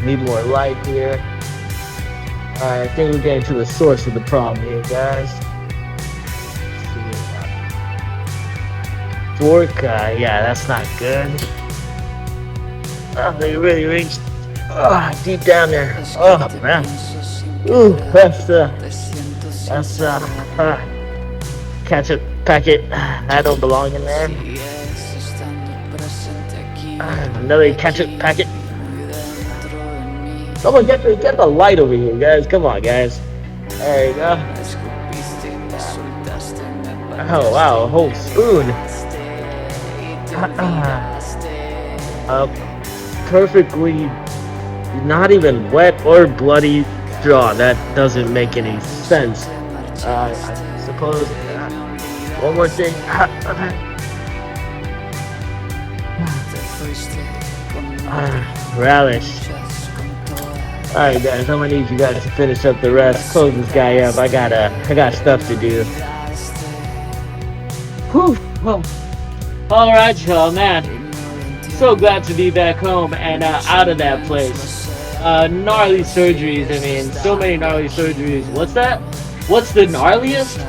Need more light here. Alright, I think we're getting to the source of the problem here, guys. Let's see. Fork, yeah, that's not good. Oh, they really reached deep down there. Oh, man. Ooh, that's ketchup packet. That don't belong in there. Another ketchup packet. Someone get the light over here, guys. Come on, guys. There you go. Oh wow, a whole spoon. Perfectly, not even wet or bloody straw. That doesn't make any sense. I suppose. One more thing. Relish. Alright guys, I'm gonna need you guys to finish up the rest. Close this guy up. I got stuff to do. Whew. Well, alright y'all, man. So glad to be back home and out of that place. Gnarly surgeries, I mean, so many gnarly surgeries. What's that? What's the gnarliest?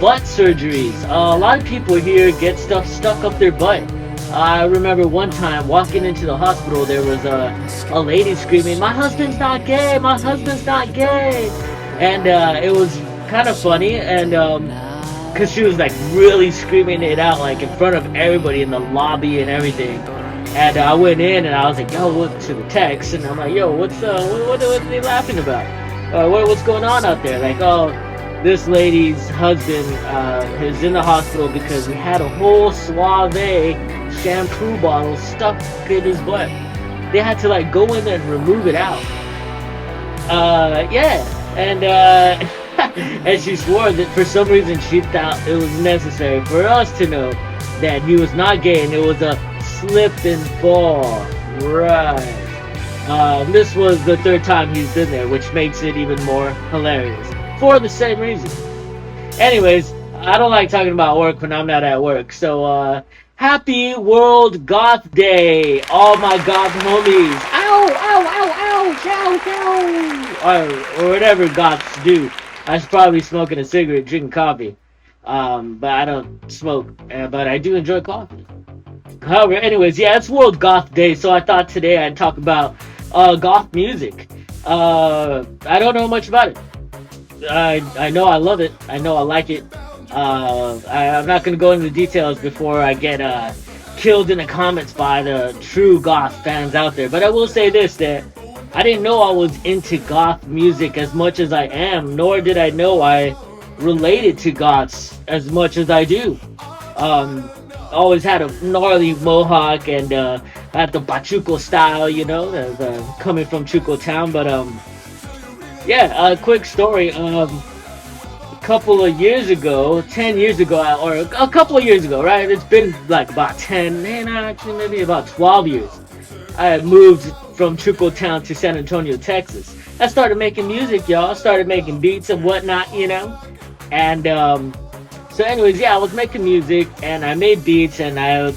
Butt surgeries. A lot of people here get stuff stuck up their butt. I remember one time walking into the hospital, there was a lady screaming, "My husband's not gay, my husband's not gay." And it was kind of funny, and because she was like really screaming it out like in front of everybody in the lobby and everything. And I went in and I was like, "Yo," look to the text, and I'm like, "Yo, what are they laughing about? What's going on out there?" Like, "Oh, this lady's husband is in the hospital because he had a whole Suave shampoo bottle stuck in his butt. They had to like go in there and remove it out." Yeah, and and she swore that for some reason she thought it was necessary for us to know that he was not gay and it was a slip and fall. Right. This was the third time he's been there, which makes it even more hilarious. For the same reason. Anyways, I don't like talking about work when I'm not at work. So, happy World Goth Day, all my goth homies. Ow, ow, ow, ow, ow, ow. Or whatever goths do. I was probably smoking a cigarette, drinking coffee. But I don't smoke, but I do enjoy coffee. However, anyways, yeah, it's World Goth Day, so I thought today I'd talk about goth music. I don't know much about it. I know I love it. I know I like it. I'm not going to go into the details before I get killed in the comments by the true goth fans out there. But I will say this, that I didn't know I was into goth music as much as I am, nor did I know I related to goths as much as I do. Always had a gnarly mohawk and had the Pachuco style, you know, coming from Chuco town. But yeah, a quick story. A couple of years ago, 10 years ago, or a couple of years ago, right? It's been like about 10, actually maybe about 12 years. I had moved from Chuco town to San Antonio, Texas. I started making music, y'all. I started making beats and whatnot, you know. And so anyways, yeah, I was making music and I made beats and I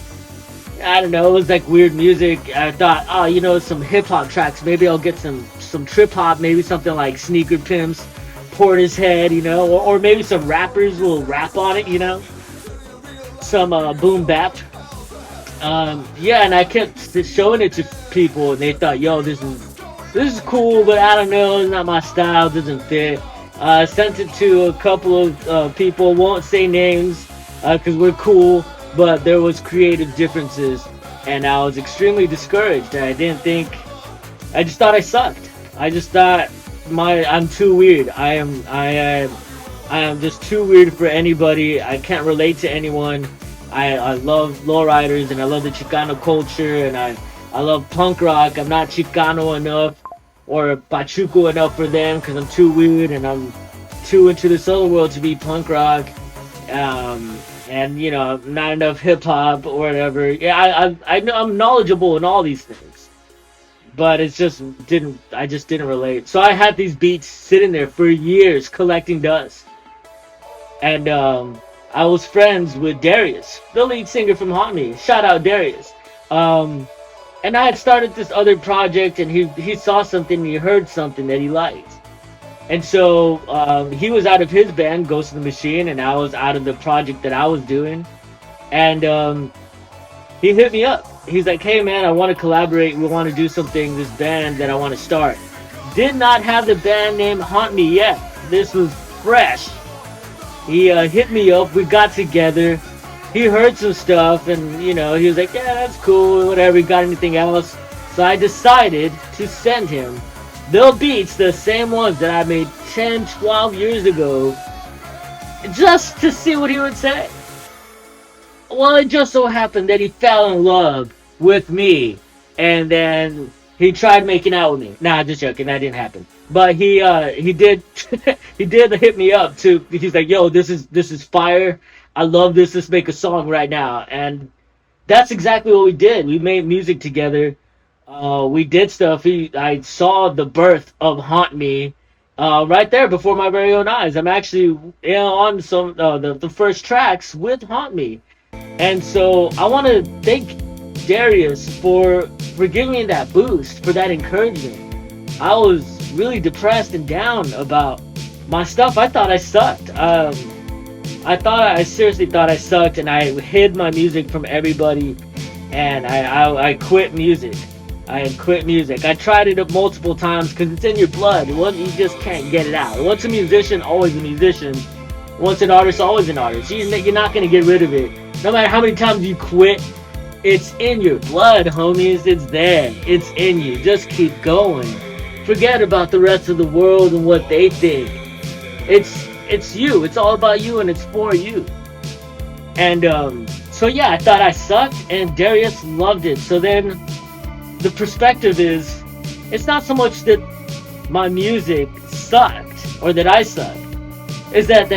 don't know, it was like weird music. I thought, oh, you know, some hip hop tracks. Maybe I'll get some trip hop, maybe something like Sneaker Pimps, Portishead, you know, or maybe some rappers will rap on it, you know, some boom bap. Yeah, and I kept showing it to people and they thought, yo, this is cool, but I don't know, it's not my style, doesn't fit. I sent it to a couple of people, won't say names because we're cool, but there was creative differences and I was extremely discouraged. I just thought I sucked. I just thought I'm too weird. I am just too weird for anybody. I can't relate to anyone. I love lowriders and I love the Chicano culture and I love punk rock. I'm not Chicano enough or Pachuco enough for them because I'm too weird and I'm too into this other world to be punk rock. And you know, not enough hip hop or whatever. Yeah, I know I'm knowledgeable in all these things, but I just didn't relate. So I had these beats sitting there for years collecting dust, and I was friends with Darius, the lead singer from Haunt Me. Shout out Darius. And I had started this other project, and he saw something, he heard something that he liked. And so he was out of his band, Ghost of the Machine, and I was out of the project that I was doing. And he hit me up. He's like, "Hey man, I want to collaborate. We want to do something. This band that I want to start." Did not have the band name Haunt Me yet. This was fresh. He hit me up. We got together. He heard some stuff, and he was like, "Yeah, that's cool. Whatever. You got anything else?" So I decided to send him the beats, the same ones that I made 10, 12 years ago, just to see what he would say. Well, it just so happened that he fell in love with me, and then he tried making out with me. Nah, just joking. That didn't happen. But he did he did hit me up too. He's like, "Yo, this is fire. I love this. Let's make a song right now." And that's exactly what we did. We made music together. We did stuff. I saw the birth of Haunt Me right there before my very own eyes. I'm actually on some the first tracks with Haunt Me. And so I want to thank Darius for giving me that boost, for that encouragement. I was really depressed and down about my stuff. I thought I sucked. I seriously thought I sucked, and I hid my music from everybody, and I quit music. I had quit music. I tried it multiple times because it's in your blood. You just can't get it out. Once a musician, always a musician. Once an artist, always an artist. You're not going to get rid of it. No matter how many times you quit, it's in your blood, homies. It's there. It's in you. Just keep going. Forget about the rest of the world and what they think. It's you. It's all about you, and it's for you. And so yeah, I thought I sucked, and Darius loved it. So then the perspective is, it's not so much that my music sucked or that I sucked. Is that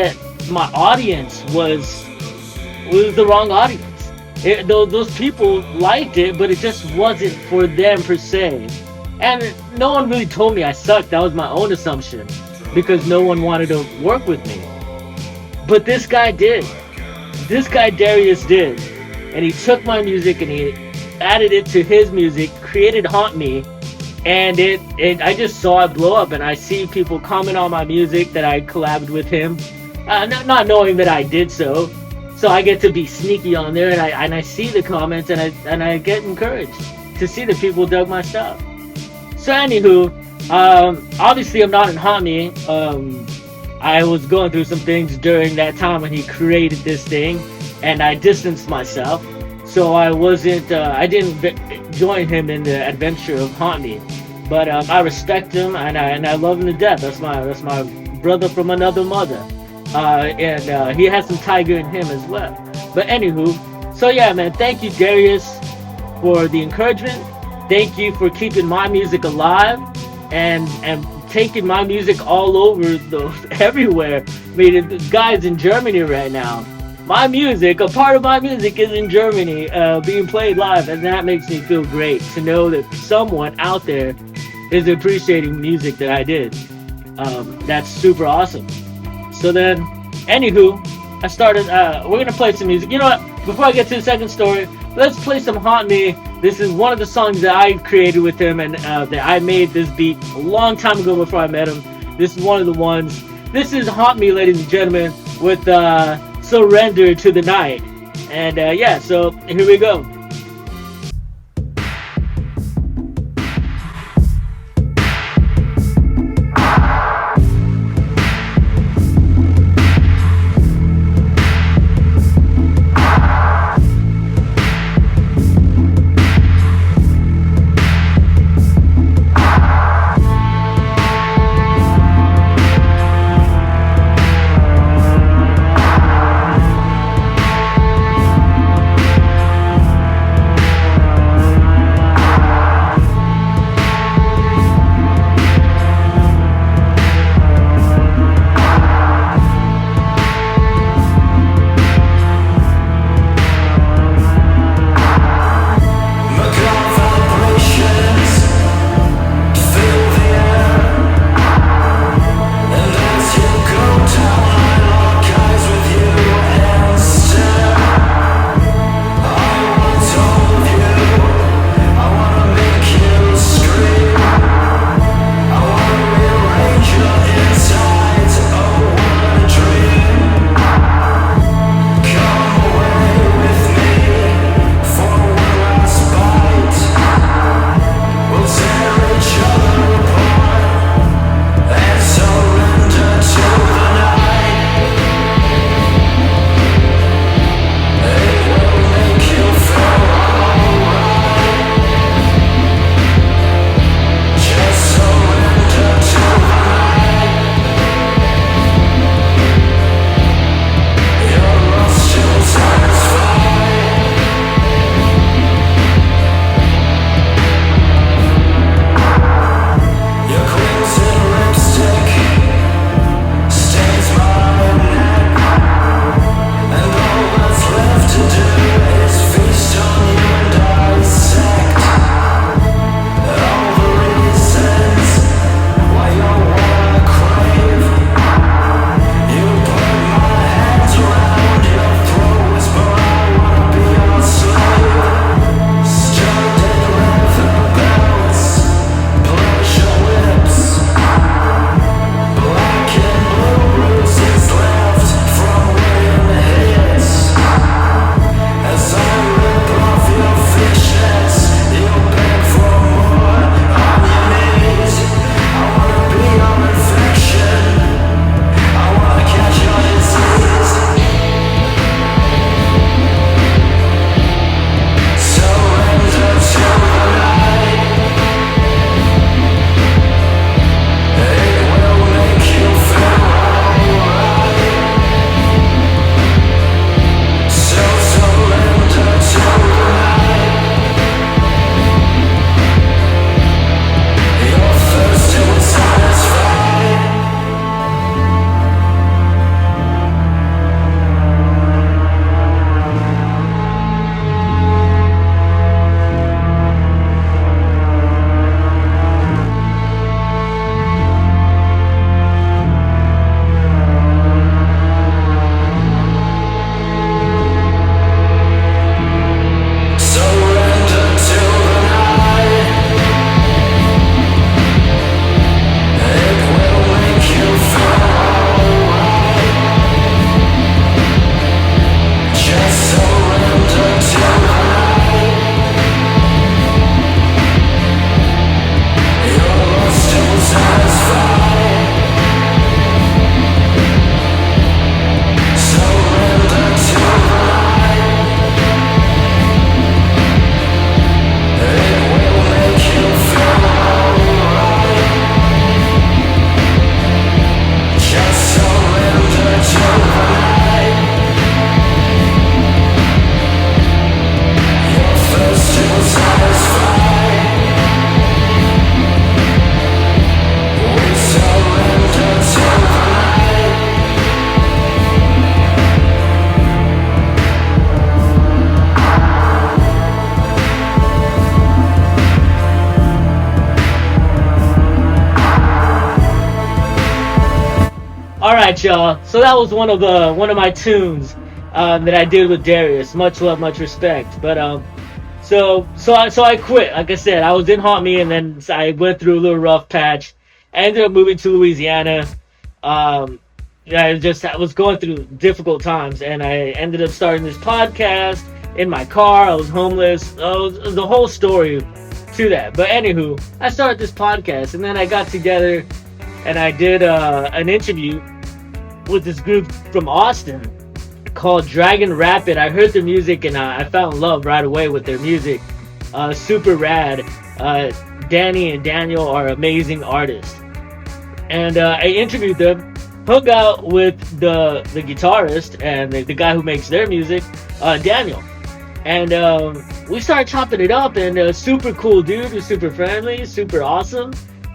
my audience was the wrong audience. Those people liked it, but it just wasn't for them per se. And no one really told me I sucked. That was my own assumption, because no one wanted to work with me. But this guy did. This guy Darius did. And he took my music and he added it to his music, created Haunt Me, and I just saw it blow up. And I see people comment on my music that I collabed with him, not knowing that I did so. So I get to be sneaky on there, and I see the comments, and I get encouraged to see that people dug my stuff. So anywho, obviously I'm not in Haunt Me. I was going through some things during that time when he created this thing, and I distanced myself. So I didn't join him in the adventure of Haunt Me. But I respect him, and I love him to death. That's my brother from another mother. And he has some tiger in him as well. But anywho, so yeah, man, thank you, Darius, for the encouragement. Thank you for keeping my music alive and taking my music all over everywhere. I mean, the guys in Germany right now. My music, a part of my music is in Germany, being played live, and that makes me feel great to know that someone out there is appreciating music that I did. That's super awesome. So then, anywho, I started, we're going to play some music. You know what? Before I get to the second story, let's play some Haunt Me. This is one of the songs that I created with him, and that I made this beat a long time ago before I met him. This is one of the ones. This is Haunt Me, ladies and gentlemen, with Surrender to the Night. And yeah, so here we go. All right, y'all. So that was one of my tunes that I did with Darius. Much love, much respect. But so I quit. Like I said, I was in Haunt Me, and then I went through a little rough patch. I ended up moving to Louisiana. Um, yeah, I was going through difficult times, and I ended up starting this podcast in my car. I was homeless. It was the whole story to that. But anywho, I started this podcast, and then I got together and I did an interview with this group from Austin called Dragon Rapid. I heard their music and I fell in love right away with their music. Super rad. Danny and Daniel are amazing artists. And I interviewed them, hung out with the guitarist and the guy who makes their music, Daniel. And we started chopping it up, and super cool dude, was super friendly, super awesome.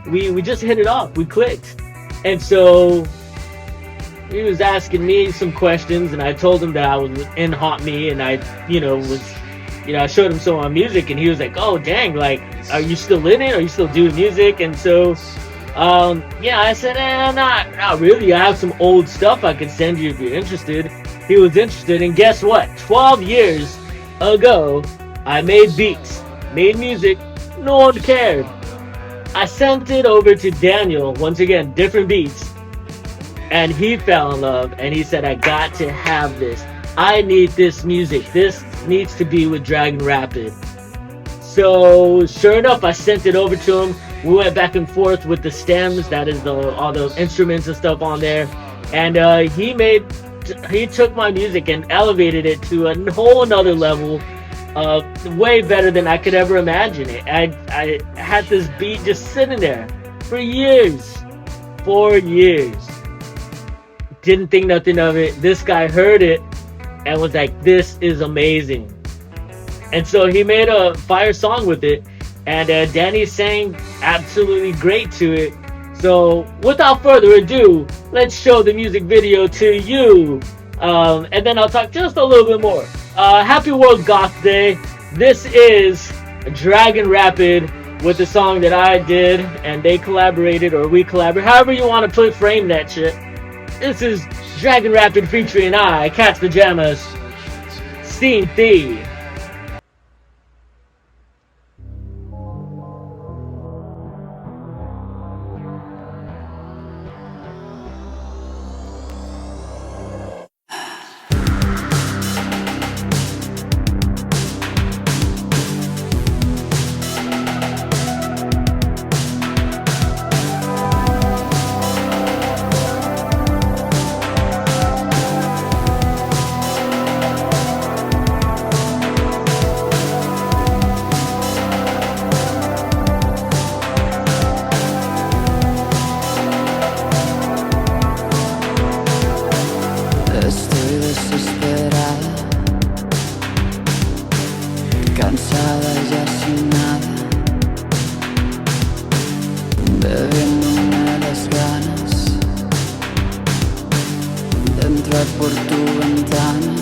We just hit it off, we clicked. And so he was asking me some questions, and I told him that I was in Haunt Me, and I showed him some of my music, and he was like, oh dang, like, are you still in it? Are you still doing music? And so I said, not really. I have some old stuff I could send you if you're interested. He was interested, and guess what? 12 years ago, I made beats, made music, no one cared. I sent it over to Daniel, once again, different beats, and he fell in love, and he said, I got to have this. I need this music. This needs to be with Dragon Rapid. So, sure enough, I sent it over to him. We went back and forth with the stems, that is all the instruments and stuff on there, and he took my music and elevated it to a whole another level, way better than I could ever imagine it. I had this beat just sitting there for years, 4 years. Didn't think nothing of it. This guy heard it and was like, this is amazing. And so he made a fire song with it, and Danny sang absolutely great to it. So without further ado, let's show the music video to you, and then I'll talk just a little bit more. Happy World Goth Day. This is Dragon Rapid with the song that I did, and they collaborated, or we collaborated, however you want to frame that shit. This is Dragon Rapid featuring Cat's Pajamas, Scene Thee. Cansada ya sin nada, bebiéndome las ganas de entrar por tu ventana,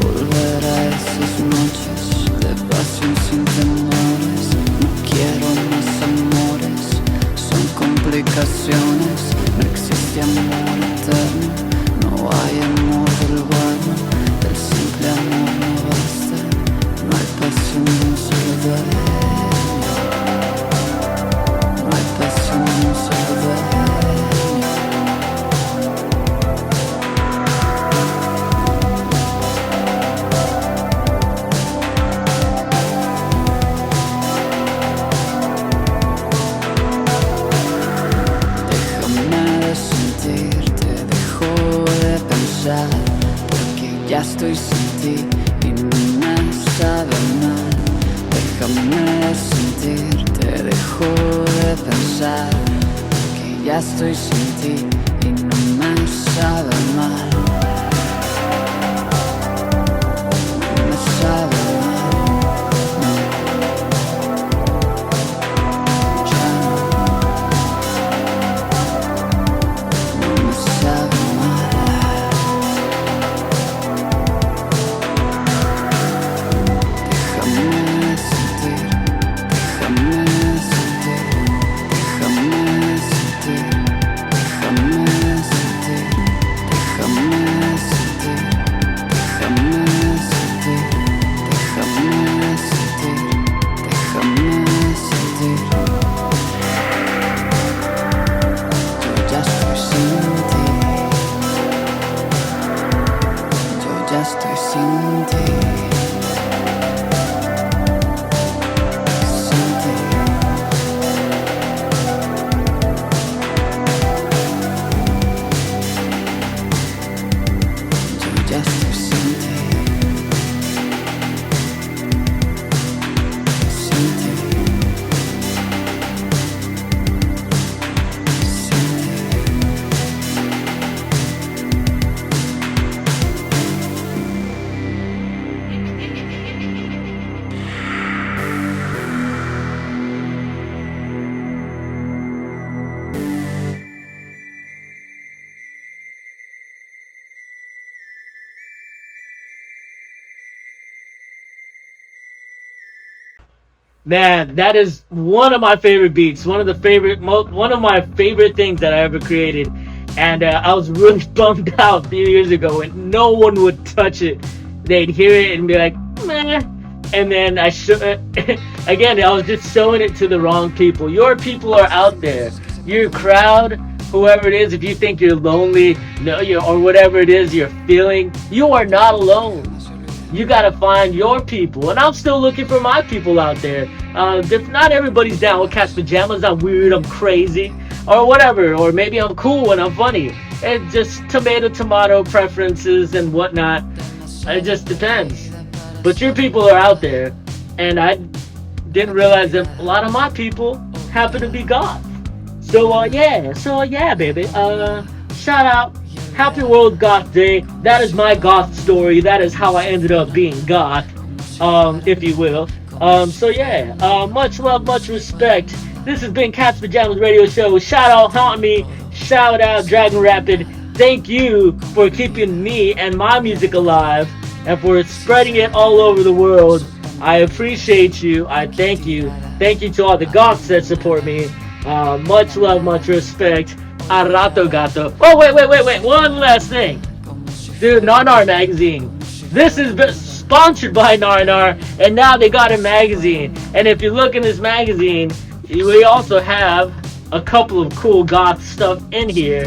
volver a esas noches de pasión sin temores. No quiero más amores, son complicaciones. No existe amor eterno, no hay amor del bueno. El simple amor no basta, no hay pasión de un solo dueño. No hay pasión de un solo dueño. Déjame de sentirte, dejo de pensar, porque ya estoy sin ti y no me sabe mal. Déjame de sentirte, dejo de pensar, porque ya estoy sin ti y no me sabe mal. No me sabe mal, no. Ya no me sabe mal. Déjame sentir, déjame sentir, déjame sentir. estoy sin ti. Sin ti. Yo ya estoy sin ti. Sin ti. Sin ti. Man, that is one of my favorite beats. One of my favorite things that I ever created. And I was really bummed out a few years ago when no one would touch it. They'd hear it and be like, meh. And then again, I was just showing it to the wrong people. Your people are out there. Your crowd, whoever it is, if you think you're lonely, no, or whatever it is you're feeling, you are not alone. You gotta find your people, and I'm still looking for my people out there. Not everybody's down with Cat's Pajamas. I'm weird, I'm crazy, or whatever, or maybe I'm cool and I'm funny. It just tomato preferences and whatnot. It just depends. But your people are out there, and I didn't realize that a lot of my people happen to be goth. So yeah, baby. Shout out. Happy World Goth Day. That is my goth story. That is how I ended up being goth, if you will. So yeah, much love, much respect. This has been Cat's Pajamas Radio Show. Shout out Haunt Me. Shout out Dragon Rapid. Thank you for keeping me and my music alive and for spreading it all over the world. I appreciate you. I thank you. Thank you to all the goths that support me. Much love, much respect. Arato gato. Oh, wait. One last thing. Dude, Narnar Magazine. This is sponsored by Narnar, and now they got a magazine. And if you look in this magazine, we also have a couple of cool goth stuff in here.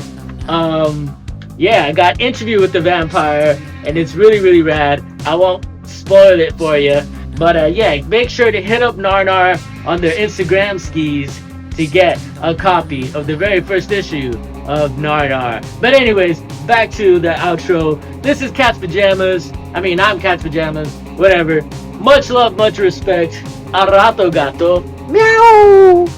Yeah, I got Interview with the Vampire, and it's really, really rad. I won't spoil it for you. But yeah, make sure to hit up Narnar on their Instagram skis to get a copy of the very first issue of Narnar. But anyways, back to the outro. This is Cat's Pajamas. I'm Cat's Pajamas. Whatever. Much love, much respect. Arato gato. Meow!